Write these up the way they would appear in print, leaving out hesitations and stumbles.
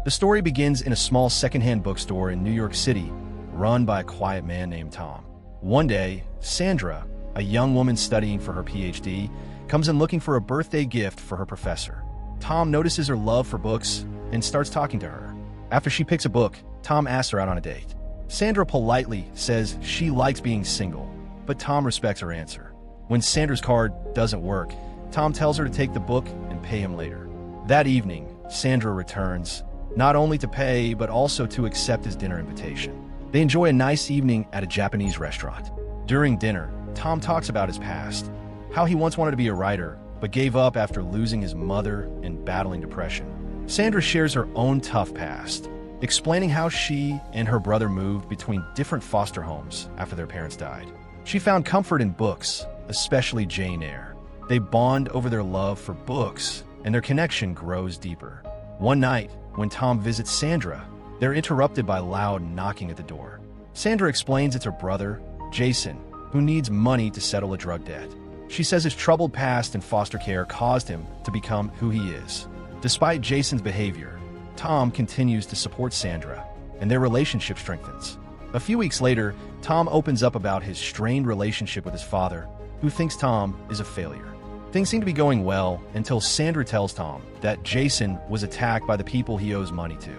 The story begins in a small secondhand bookstore in New York City, run by a quiet man named Tom. One day, Sandra, a young woman studying for her PhD, comes in looking for a birthday gift for her professor. Tom notices her love for books and starts talking to her. After she picks a book, Tom asks her out on a date. Sandra politely says she likes being single, but Tom respects her answer. When Sandra's card doesn't work, Tom tells her to take the book and pay him later. That evening, Sandra returns, not only to pay, but also to accept his dinner invitation. They enjoy a nice evening at a Japanese restaurant. During dinner, Tom talks about his past, how he once wanted to be a writer, but gave up after losing his mother and battling depression. Sandra shares her own tough past, explaining how she and her brother moved between different foster homes after their parents died. She found comfort in books, especially Jane Eyre. They bond over their love for books, and their connection grows deeper. One night, when Tom visits Sandra, they're interrupted by loud knocking at the door. Sandra explains it's her brother, Jason, who needs money to settle a drug debt. She says his troubled past in foster care caused him to become who he is. Despite Jason's behavior, Tom continues to support Sandra, and their relationship strengthens. A few weeks later, Tom opens up about his strained relationship with his father, who thinks Tom is a failure. Things seem to be going well until Sandra tells Tom that Jason was attacked by the people he owes money to.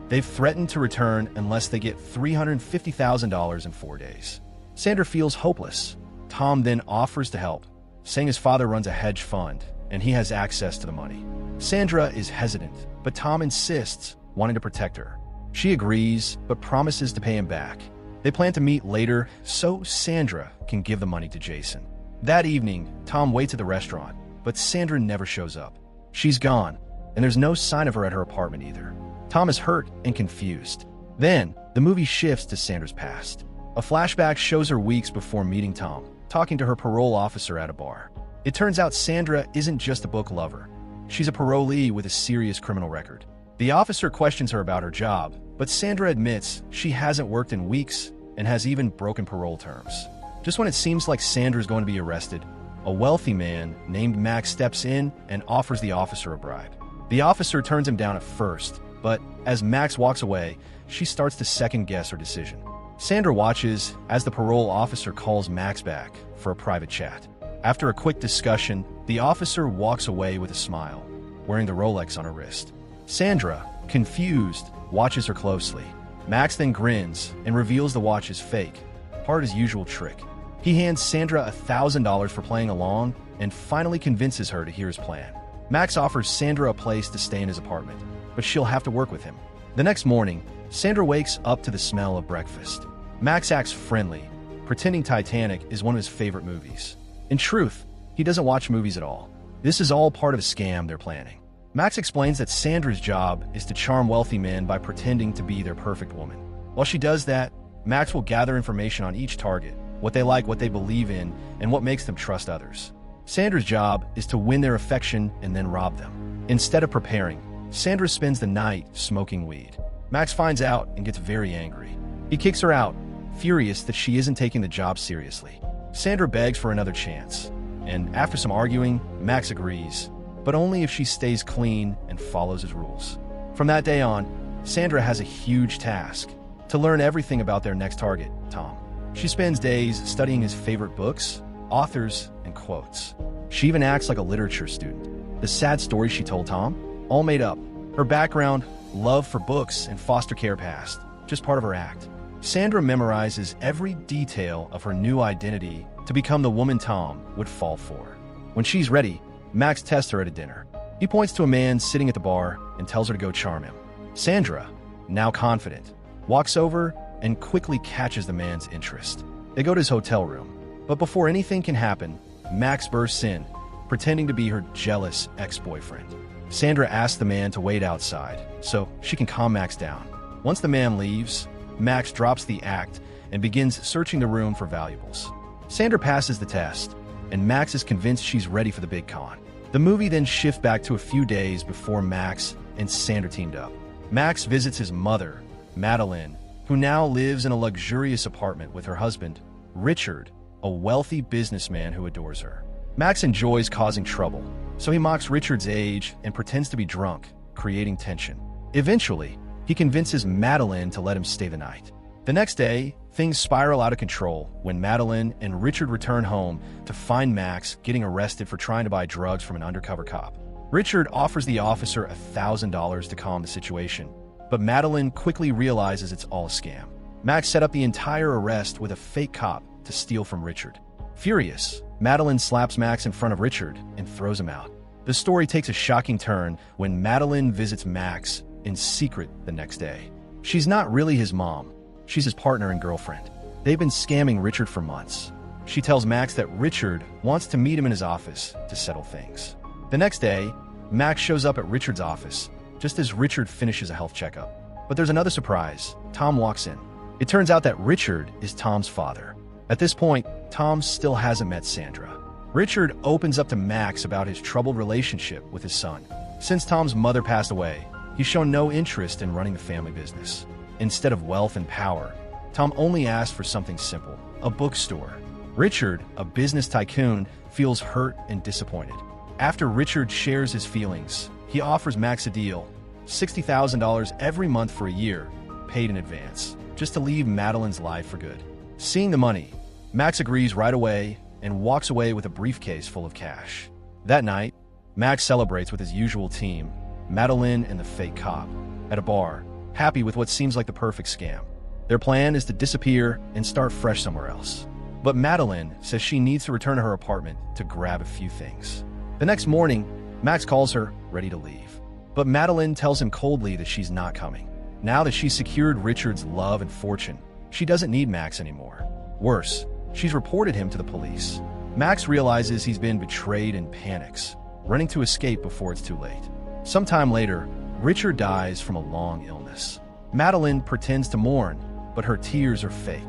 They've threatened to return unless they get $350,000 in 4 days. Sandra feels hopeless. Tom then offers to help, saying his father runs a hedge fund and he has access to the money. Sandra is hesitant, but Tom insists, wanting to protect her. She agrees, but promises to pay him back. They plan to meet later so Sandra can give the money to Jason. That evening, Tom waits at the restaurant, but Sandra never shows up. She's gone, and there's no sign of her at her apartment either. Tom is hurt and confused. Then, the movie shifts to Sandra's past. A flashback shows her weeks before meeting Tom, talking to her parole officer at a bar. It turns out Sandra isn't just a book lover. She's a parolee with a serious criminal record. The officer questions her about her job, but Sandra admits she hasn't worked in weeks and has even broken parole terms. Just when it seems like Sandra's going to be arrested, a wealthy man named Max steps in and offers the officer a bribe. The officer turns him down at first, but as Max walks away, she starts to second-guess her decision. Sandra watches as the parole officer calls Max back for a private chat. After a quick discussion, the officer walks away with a smile, wearing the Rolex on her wrist. Sandra, confused, watches her closely. Max then grins and reveals the watch is fake, part of his usual trick. He hands Sandra $1,000 for playing along and finally convinces her to hear his plan. Max offers Sandra a place to stay in his apartment, but she'll have to work with him. The next morning, Sandra wakes up to the smell of breakfast. Max acts friendly, pretending Titanic is one of his favorite movies. In truth, he doesn't watch movies at all. This is all part of a scam they're planning. Max explains that Sandra's job is to charm wealthy men by pretending to be their perfect woman. While she does that, Max will gather information on each target, what they like, what they believe in, and what makes them trust others. Sandra's job is to win their affection and then rob them. Instead of preparing, Sandra spends the night smoking weed. Max finds out and gets very angry. He kicks her out, furious that she isn't taking the job seriously. Sandra begs for another chance, and after some arguing, Max agrees, but only if she stays clean and follows his rules. From that day on, Sandra has a huge task: to learn everything about their next target, Tom. She spends days studying his favorite books, authors, and quotes. She even acts like a literature student. The sad stories she told Tom, all made up. Her background, love for books, and foster care past, just part of her act. Sandra memorizes every detail of her new identity to become the woman Tom would fall for. When she's ready, Max tests her at a dinner. He points to a man sitting at the bar and tells her to go charm him. Sandra, now confident, walks over and quickly catches the man's interest. They go to his hotel room, but before anything can happen, Max bursts in, pretending to be her jealous ex-boyfriend. Sandra asks the man to wait outside so she can calm Max down. Once the man leaves, Max drops the act and begins searching the room for valuables. Sandra passes the test, and Max is convinced she's ready for the big con. The movie then shifts back to a few days before Max and Sandra teamed up. Max visits his mother, Madeline, who now lives in a luxurious apartment with her husband, Richard, a wealthy businessman who adores her. Max enjoys causing trouble, so he mocks Richard's age and pretends to be drunk, creating tension. Eventually, he convinces Madeline to let him stay the night. The next day, things spiral out of control when Madeline and Richard return home to find Max getting arrested for trying to buy drugs from an undercover cop. Richard offers the officer $1,000 to calm the situation, but Madeline quickly realizes it's all a scam. Max set up the entire arrest with a fake cop to steal from Richard. Furious, Madeline slaps Max in front of Richard and throws him out. The story takes a shocking turn when Madeline visits Max in secret the next day. She's not really his mom. She's his partner and girlfriend. They've been scamming Richard for months. She tells Max that Richard wants to meet him in his office to settle things. The next day, Max shows up at Richard's office just as Richard finishes a health checkup. But there's another surprise. Tom walks in. It turns out that Richard is Tom's father. At this point, Tom still hasn't met Sandra. Richard opens up to Max about his troubled relationship with his son. Since Tom's mother passed away, he's shown no interest in running the family business. Instead of wealth and power, Tom only asked for something simple, a bookstore. Richard, a business tycoon, feels hurt and disappointed. After Richard shares his feelings, he offers Max a deal, $60,000 every month for a year, paid in advance, just to leave Madeline's life for good. Seeing the money, Max agrees right away and walks away with a briefcase full of cash. That night, Max celebrates with his usual team, Madeline and the fake cop, at a bar, happy with what seems like the perfect scam. Their plan is to disappear and start fresh somewhere else. But Madeline says she needs to return to her apartment to grab a few things. The next morning, Max calls her, ready to leave. But Madeline tells him coldly that she's not coming. Now that she's secured Richard's love and fortune, she doesn't need Max anymore. Worse, she's reported him to the police. Max realizes he's been betrayed and panics, running to escape before it's too late. Sometime later, Richard dies from a long illness. Madeline pretends to mourn, but her tears are fake.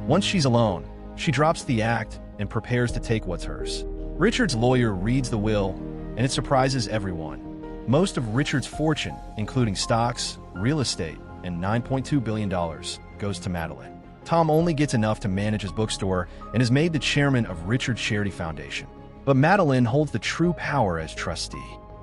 Once she's alone, she drops the act and prepares to take what's hers. Richard's lawyer reads the will, and it surprises everyone. Most of Richard's fortune, including stocks, real estate, and $9.2 billion, goes to Madeline. Tom only gets enough to manage his bookstore and is made the chairman of Richard's Charity Foundation. But Madeline holds the true power as trustee.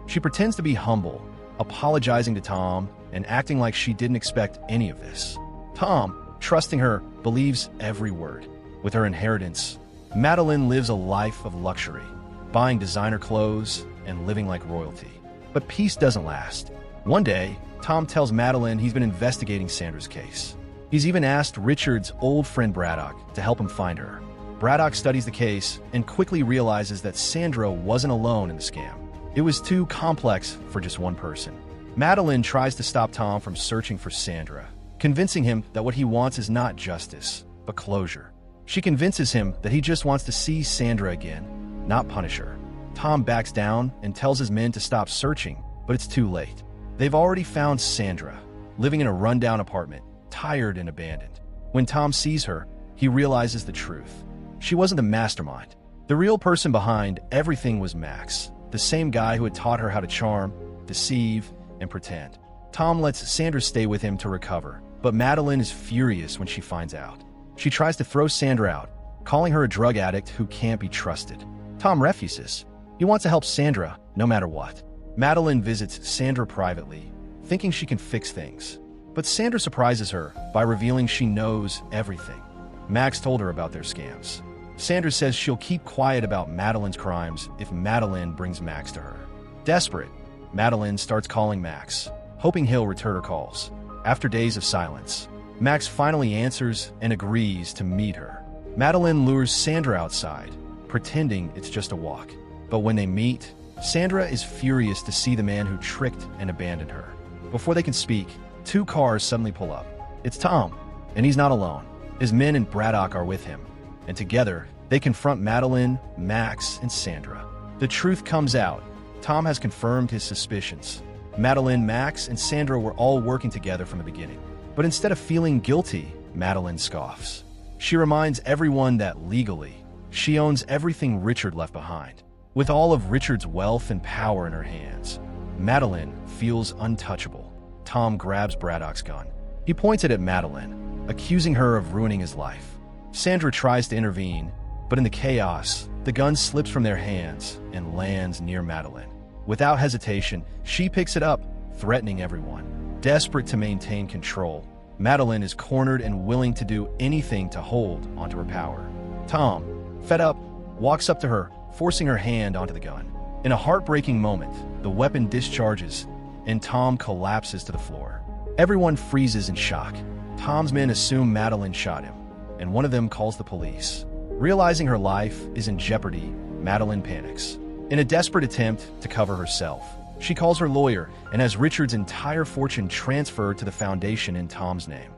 She pretends to be humble, apologizing to Tom and acting like she didn't expect any of this. Tom, trusting her, believes every word. With her inheritance, Madeline lives a life of luxury, buying designer clothes and living like royalty. But peace doesn't last. One day, Tom tells Madeline he's been investigating Sandra's case. He's even asked Richard's old friend Braddock to help him find her. Braddock studies the case and quickly realizes that Sandra wasn't alone in the scam. It was too complex for just one person. Madeline tries to stop Tom from searching for Sandra, convincing him that what he wants is not justice, but closure. She convinces him that he just wants to see Sandra again, not punish her. Tom backs down and tells his men to stop searching, but it's too late. They've already found Sandra, living in a rundown apartment, tired and abandoned. When Tom sees her, he realizes the truth. She wasn't the mastermind. The real person behind everything was Max, the same guy who had taught her how to charm, deceive, and pretend. Tom lets Sandra stay with him to recover, but Madeline is furious when she finds out. She tries to throw Sandra out, calling her a drug addict who can't be trusted. Tom refuses. He wants to help Sandra, no matter what. Madeline visits Sandra privately, thinking she can fix things. But Sandra surprises her by revealing she knows everything. Max told her about their scams. Sandra says she'll keep quiet about Madeline's crimes if Madeline brings Max to her. Desperate, Madeline starts calling Max, hoping he'll return her calls. After days of silence, Max finally answers and agrees to meet her. Madeline lures Sandra outside, pretending it's just a walk. But when they meet, Sandra is furious to see the man who tricked and abandoned her. Before they can speak, two cars suddenly pull up. It's Tom, and he's not alone. His men and Braddock are with him, and together, they confront Madeline, Max, and Sandra. The truth comes out. Tom has confirmed his suspicions. Madeline, Max, and Sandra were all working together from the beginning. But instead of feeling guilty, Madeline scoffs. She reminds everyone that legally, she owns everything Richard left behind. With all of Richard's wealth and power in her hands, Madeline feels untouchable. Tom grabs Braddock's gun. He points it at Madeline, accusing her of ruining his life. Sandra tries to intervene, but in the chaos, the gun slips from their hands and lands near Madeline. Without hesitation, she picks it up, threatening everyone. Desperate to maintain control, Madeline is cornered and willing to do anything to hold onto her power. Tom, fed up, walks up to her, forcing her hand onto the gun. In a heartbreaking moment, the weapon discharges, and Tom collapses to the floor. Everyone freezes in shock. Tom's men assume Madeline shot him, and one of them calls the police. Realizing her life is in jeopardy, Madeline panics. In a desperate attempt to cover herself, she calls her lawyer and has Richard's entire fortune transferred to the foundation in Tom's name,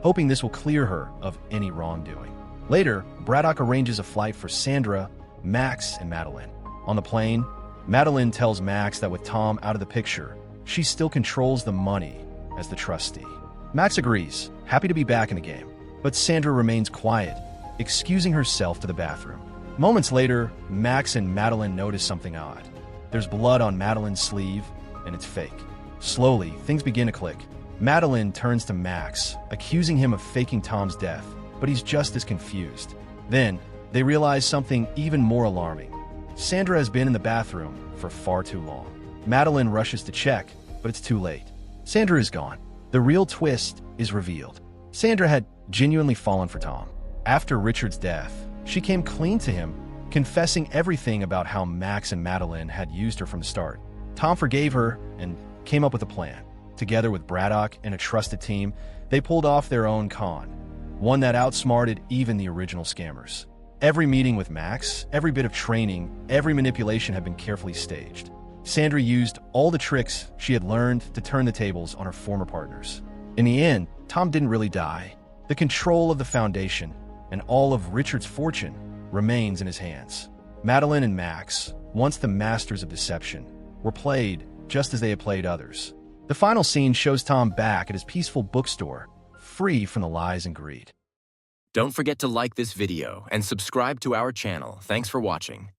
hoping this will clear her of any wrongdoing. Later, Braddock arranges a flight for Sandra, Max, and Madeline. On the plane, Madeline tells Max that with Tom out of the picture, she still controls the money as the trustee. Max agrees, happy to be back in the game, but Sandra remains quiet, excusing herself to the bathroom. Moments later, Max and Madeline notice something odd. There's blood on Madeline's sleeve, and it's fake. Slowly, things begin to click. Madeline turns to Max, accusing him of faking Tom's death, but he's just as confused. Then, they realize something even more alarming. Sandra has been in the bathroom for far too long. Madeline rushes to check, but it's too late. Sandra is gone. The real twist is revealed. Sandra had genuinely fallen for Tom. After Richard's death, she came clean to him, confessing everything about how Max and Madeline had used her from the start. Tom forgave her and came up with a plan. Together with Braddock and a trusted team, they pulled off their own con, one that outsmarted even the original scammers. Every meeting with Max, every bit of training, every manipulation had been carefully staged. Sandra used all the tricks she had learned to turn the tables on her former partners. In the end, Tom didn't really die. The control of the foundation and all of Richard's fortune remains in his hands. Madeline and Max, once the masters of deception, were played just as they had played others. The final scene shows Tom back at his peaceful bookstore, free from the lies and greed. Don't forget to like this video and subscribe to our channel. Thanks for watching.